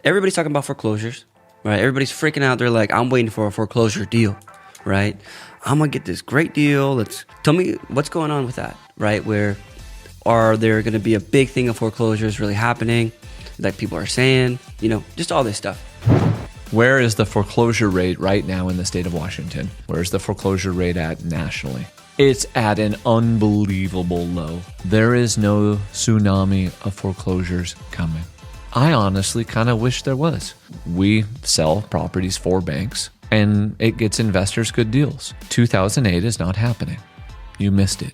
everybody's talking about foreclosures, right? Everybody's freaking out. They're like, I'm waiting for a foreclosure deal, right? I'm going to get this great deal. Tell me what's going on with that, right? Where are there going to be a big thing of foreclosures really happening that people are saying, just all this stuff. Where is the foreclosure rate right now in the state of Washington? Where's the foreclosure rate at nationally? It's at an unbelievable low. There is no tsunami of foreclosures coming. I honestly kind of wish there was. We sell properties for banks, and it gets investors good deals. 2008 is not happening. You missed it.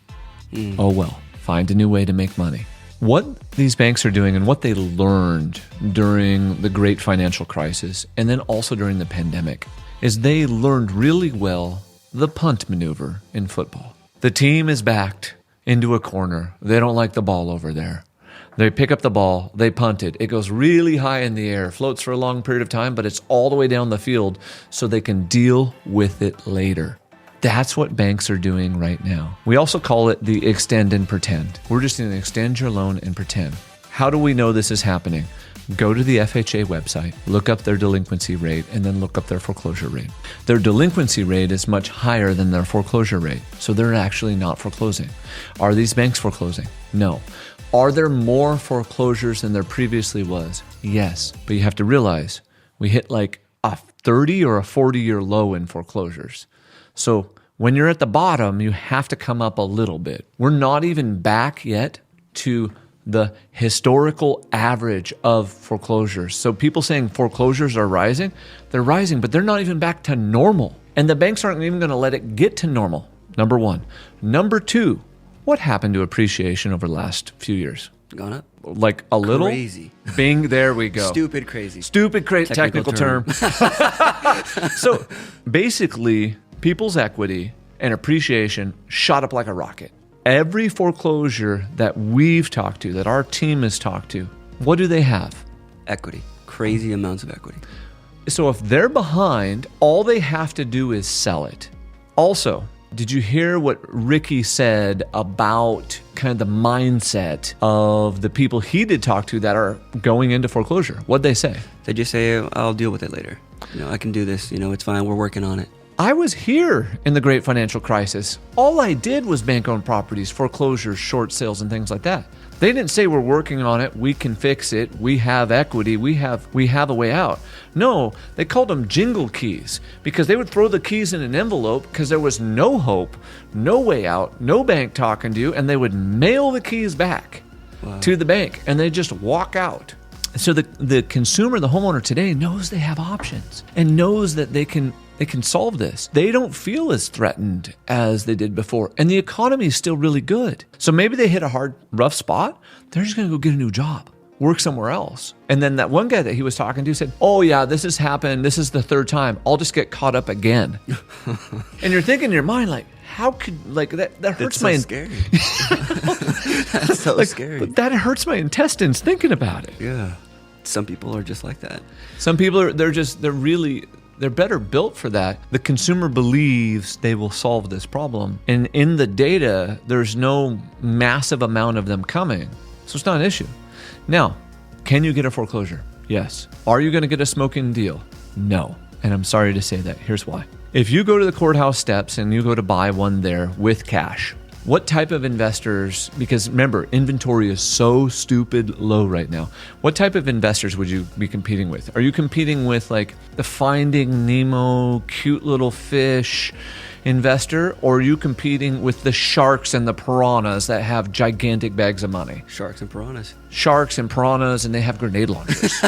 Oh well, find a new way to make money. What these banks are doing and what they learned during the great financial crisis and then also during the pandemic is they learned really well the punt maneuver in football. The team is backed into a corner. They don't like the ball over there. They pick up the ball, they punt it. It goes really high in the air, floats for a long period of time, but it's all the way down the field so they can deal with it later. That's what banks are doing right now. We also call it the extend and pretend. We're just going to extend your loan and pretend. How do we know this is happening? Go to the FHA website, look up their delinquency rate, and then look up their foreclosure rate. Their delinquency rate is much higher than their foreclosure rate, so they're actually not foreclosing. Are these banks foreclosing? No. Are there more foreclosures than there previously was? Yes, but you have to realize we hit like a 30 or a 40-year low in foreclosures. So when you're at the bottom, you have to come up a little bit. We're not even back yet to the historical average of foreclosures. So people saying foreclosures are rising, they're rising, but they're not even back to normal. And the banks aren't even going to let it get to normal, number one. Number two, what happened to appreciation over the last few years? Gone up? Like a little? Crazy. Bing, there we go. Stupid crazy. Stupid crazy. Technical term. So basically, people's equity and appreciation shot up like a rocket. Every foreclosure that we've talked to, that our team has talked to, what do they have? Equity. Crazy amounts of equity. So if they're behind, all they have to do is sell it. Also, did you hear what Ricky said about kind of the mindset of the people he did talk to that are going into foreclosure? What'd they say? They just say, I'll deal with it later. I can do this. It's fine. We're working on it. I was here in the great financial crisis. All I did was bank-owned properties, foreclosures, short sales, and things like that. They didn't say we're working on it, we can fix it, we have equity, we have a way out. No, they called them jingle keys because they would throw the keys in an envelope because there was no hope, no way out, no bank talking to you, and they would mail the keys back to the bank and they just walk out. So the consumer, the homeowner today knows they have options and knows that they can solve this. They don't feel as threatened as they did before. And the economy is still really good. So maybe they hit a rough spot. They're just going to go get a new job, work somewhere else. And then that one guy that he was talking to said, oh yeah, this has happened. This is the third time. I'll just get caught up again. And you're thinking in your mind, like, how could, like, that hurts my... That's so scary. That's so scary. But that hurts my intestines thinking about it. Yeah. Some people are just like that. Some people are, they're better built for that. The consumer believes they will solve this problem. And in the data, there's no massive amount of them coming. So it's not an issue. Now, can you get a foreclosure? Yes. Are you going to get a smoking deal? No. And I'm sorry to say that. Here's why. If you go to the courthouse steps and you go to buy one there with cash, what type of investors, because remember, inventory is so stupid low right now. What type of investors would you be competing with? Are you competing with like the Finding Nemo, cute little fish investor? Or are you competing with the sharks and the piranhas that have gigantic bags of money? Sharks and piranhas. Sharks and piranhas, and they have grenade launchers.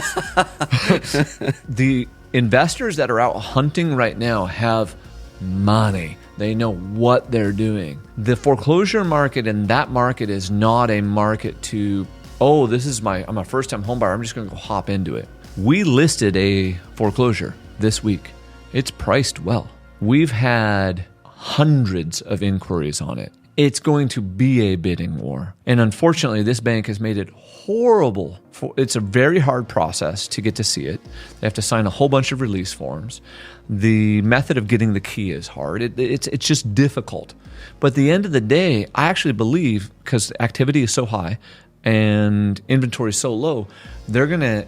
The investors that are out hunting right now have money. They know what they're doing. The foreclosure market and that market is not a market to, oh, I'm a first-time home buyer. I'm just going to go hop into it. We listed a foreclosure this week. It's priced well. We've had hundreds of inquiries on it. It's going to be a bidding war. And unfortunately, this bank has made it horrible. It's a very hard process to get to see it. They have to sign a whole bunch of release forms. The method of getting the key is hard. It's just difficult. But at the end of the day, I actually believe, because activity is so high and inventory is so low, they're going to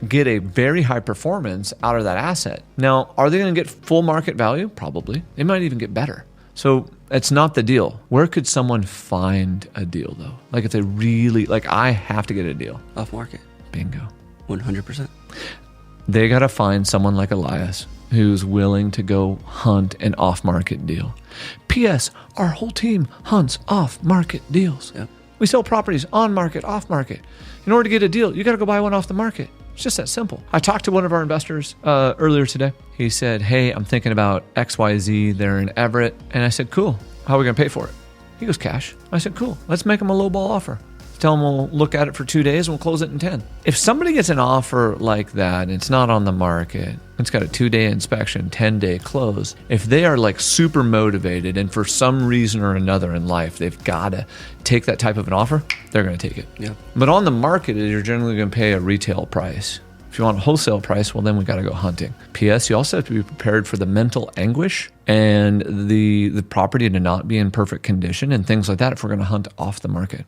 get a very high performance out of that asset. Now, are they going to get full market value? Probably. They might even get better. So it's not the deal. Where could someone find a deal though? Like if they really, like I have to get a deal. Off market. Bingo. 100%. They got to find someone like Elias who's willing to go hunt an off-market deal. P.S. Our whole team hunts off-market deals. Yep. We sell properties on market, off market. In order to get a deal, you got to go buy one off the market. It's just that simple. I talked to one of our investors earlier today. He said, hey, I'm thinking about XYZ. They're in Everett. And I said, cool. How are we going to pay for it? He goes, cash. I said, cool. Let's make them a lowball offer. Tell them we'll look at it for 2 days and we'll close it in 10. If somebody gets an offer like that and it's not on the market, it's got a 2-day inspection, 10-day close. If they are like super motivated and for some reason or another in life, they've got to take that type of an offer, they're going to take it. Yep. But on the market, you're generally going to pay a retail price. If you want a wholesale price, well, then we got to go hunting. P.S. You also have to be prepared for the mental anguish and the property to not be in perfect condition and things like that if we're going to hunt off the market.